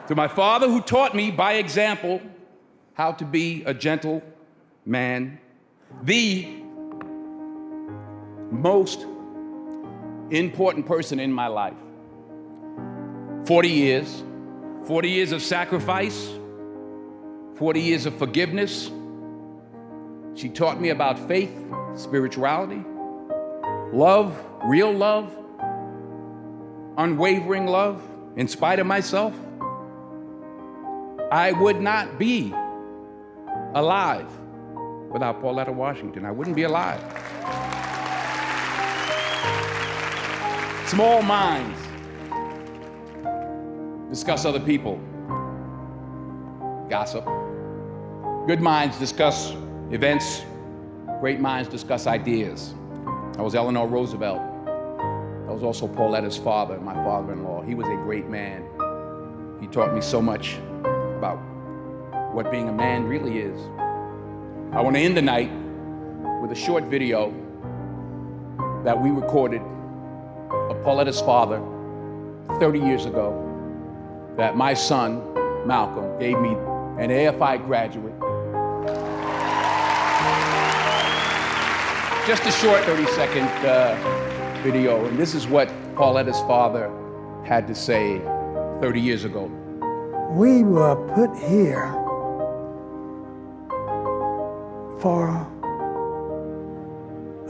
To my father, who taught me by example how to be a gentle man, the most important person in my life. 40 years of sacrifice, 40 years of forgiveness. She taught me about faith, spirituality, love, real love, unwavering love, in spite of myself. I would not be alive without Pauletta Washington. I wouldn't be alive. Small minds discuss other people, gossip. Good minds discuss events. Great minds discuss ideas. I was Eleanor Roosevelt. I was also Pauletta's father, my father-in-law. He was a great man. He taught me so much about what being a man really is. I want to end the night with a short video that we recorded of Pauletta's father 30 years ago, that my son, Malcolm, gave me, an AFI graduate. Just a short 30-second video, and this is what Pauletta's father had to say 30 years ago. We were put here for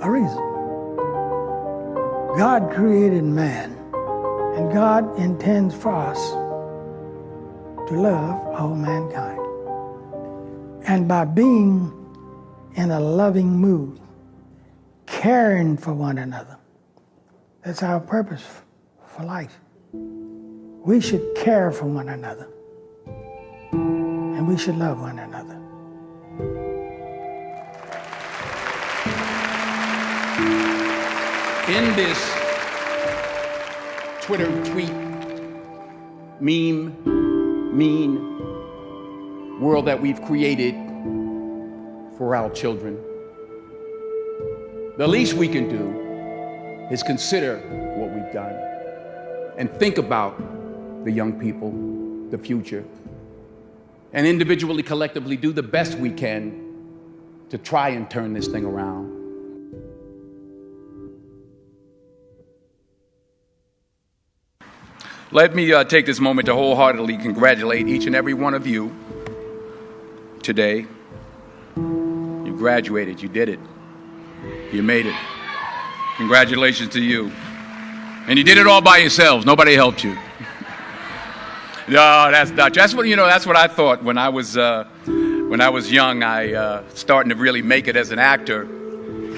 a reason. God created man, and God intends for us to love all mankind. And by being in a loving mood, caring for one another, that's our purpose for life. We should care for one another, and we should love one another. In this Twitter tweet, meme, mean world that we've created for our children, the least we can do is consider what we've done and think about the young people, the future, and individually, collectively do the best we can to try and turn this thing around. Let me take this moment to wholeheartedly congratulate each and every one of you today. You graduated, you did it. You made it. Congratulations to you. And you did it all by yourselves. Nobody helped you. No, that's not. That's what That's what I thought when I was young. I starting to really make it as an actor.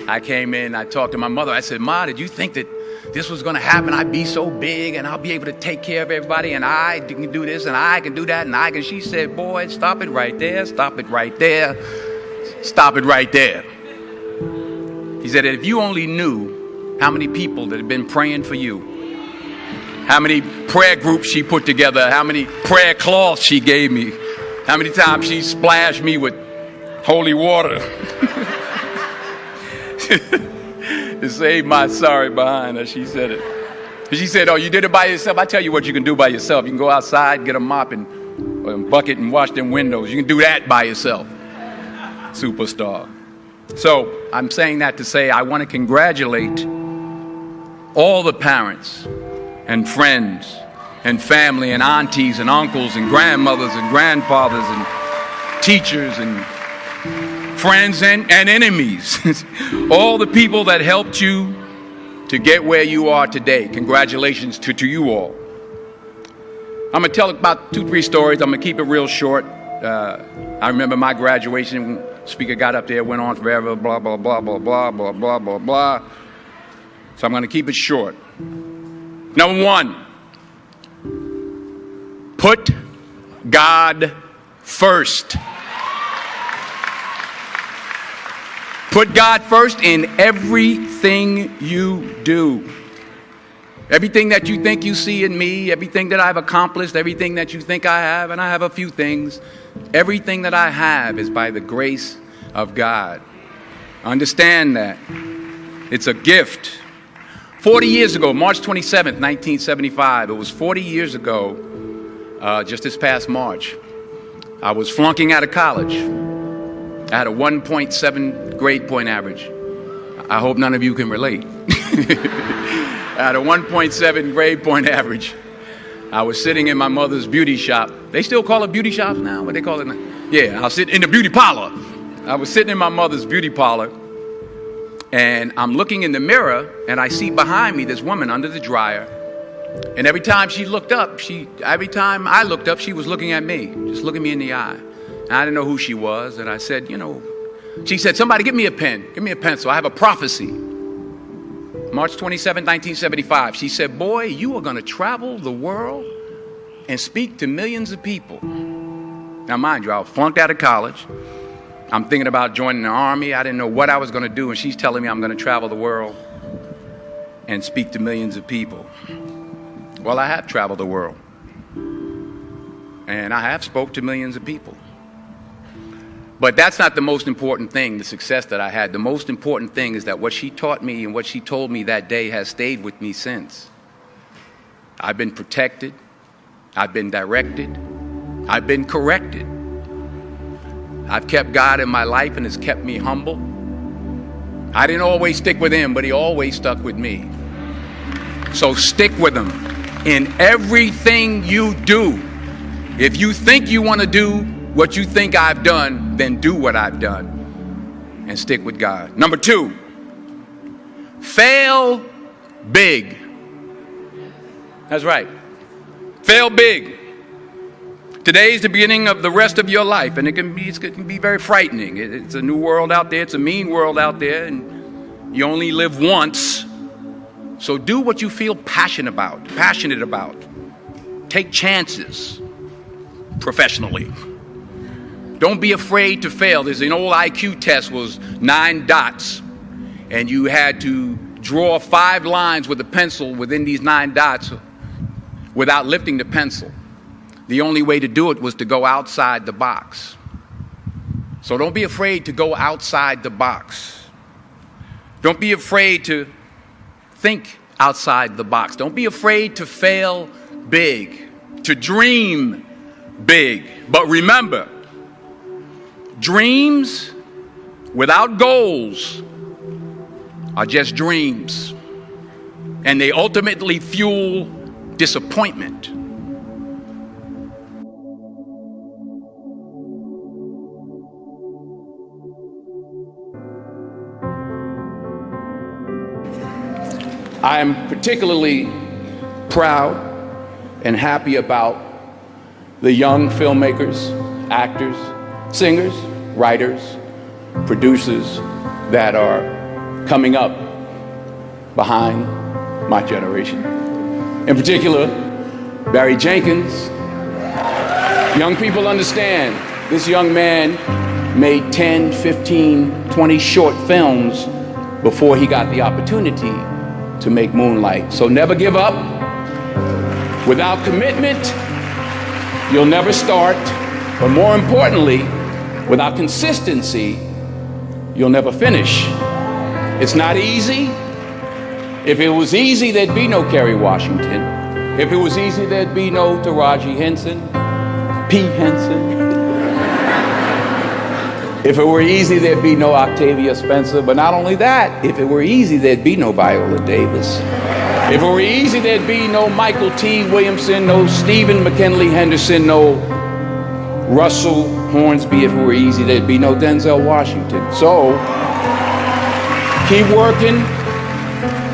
I came in. I talked to my mother. I said, "Ma, did you think that this was going to happen? I'd be so big, and I'll be able to take care of everybody, and I can do this, and I can do that, and I can." She said, "Boy, stop it right there. Stop it right there. Stop it right there." He said that if you only knew how many people that have been praying for you, how many prayer groups she put together, how many prayer cloths she gave me, how many times she splashed me with holy water to save my sorry behind, as she said it. She said, "Oh, you did it by yourself? I tell you what you can do by yourself. You can go outside, get a mop and bucket and wash them windows. You can do that by yourself." Superstar. So I'm saying that to say I want to congratulate all the parents and friends and family and aunties and uncles and grandmothers and grandfathers and teachers and friends and enemies. All the people that helped you to get where you are today. Congratulations to you all. I'm going to tell about 2-3 stories. I'm going to keep it real short. I remember my graduation. Speaker got up there, went on forever, blah, blah, blah, blah, blah, blah, blah, blah, blah. So I'm going to keep it short. Number 1, put God first. Put God first in everything you do. Everything that you think you see in me, everything that I've accomplished, everything that you think I have, and I have a few things, everything that I have is by the grace of God. Understand that. It's a gift. 40 years ago, March 27th, 1975, it was 40 years ago just this past March. I was flunking out of college. I had a 1.7 grade point average. I hope none of you can relate. I had a 1.7 grade point average. I was sitting in my mother's beauty shop. They still call it beauty shops now? What they call it now? Yeah, I was sitting in the beauty parlor. I was sitting in my mother's beauty parlor, and I'm looking in the mirror, and I see behind me this woman under the dryer. And every time I looked up, she was looking at me, just looking me in the eye. And I didn't know who she was, and I said, she said, somebody give me a pen, give me a pencil. I have a prophecy. March 27, 1975, she said, boy, you are going to travel the world and speak to millions of people. Now, mind you, I was flunked out of college. I'm thinking about joining the army. I didn't know what I was going to do, and she's telling me I'm going to travel the world and speak to millions of people. Well, I have traveled the world, and I have spoke to millions of people. But that's not the most important thing, the success that I had. The most important thing is that what she taught me and what she told me that day has stayed with me since. I've been protected. I've been directed. I've been corrected. I've kept God in my life, and it's kept me humble. I didn't always stick with him, but he always stuck with me. So stick with him in everything you do. If you think you want to do what you think I've done, then do what I've done and stick with God. Number 2, fail big. That's right. Fail big. Today is the beginning of the rest of your life, and it can be very frightening. It's a new world out there. It's a mean world out there, and you only live once. So do what you feel passionate about. Take chances professionally. Don't be afraid to fail. There's an old IQ test, was 9 dots, and you had to draw 5 lines with a pencil within these 9 dots without lifting the pencil. The only way to do it was to go outside the box. So don't be afraid to go outside the box. Don't be afraid to think outside the box. Don't be afraid to fail big, to dream big. But remember, dreams without goals are just dreams, and they ultimately fuel disappointment. I am particularly proud and happy about the young filmmakers, actors, singers, writers, producers that are coming up behind my generation. In particular, Barry Jenkins. Young people understand this young man made 10, 15, 20 short films before he got the opportunity to make Moonlight. So never give up. Without commitment, you'll never start. But more importantly, without consistency, you'll never finish. It's not easy. If it was easy, there'd be no Kerry Washington. If it was easy, there'd be no Taraji Henson, P. Henson. If it were easy, there'd be no Octavia Spencer. But not only that, if it were easy, there'd be no Viola Davis. If it were easy, there'd be no Michael T. Williamson, no Stephen McKinley Henderson, no Russell Hornsby. If it were easy, there'd be no Denzel Washington. So keep working,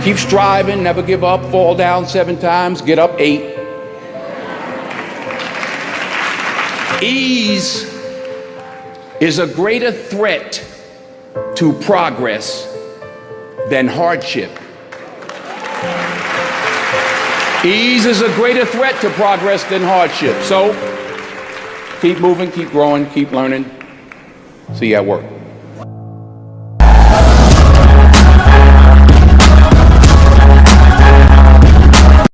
keep striving, never give up, fall down 7 times, get up 8. Ease is a greater threat to progress than hardship. Ease is a greater threat to progress than hardship. So keep moving, keep growing, keep learning. See you at work.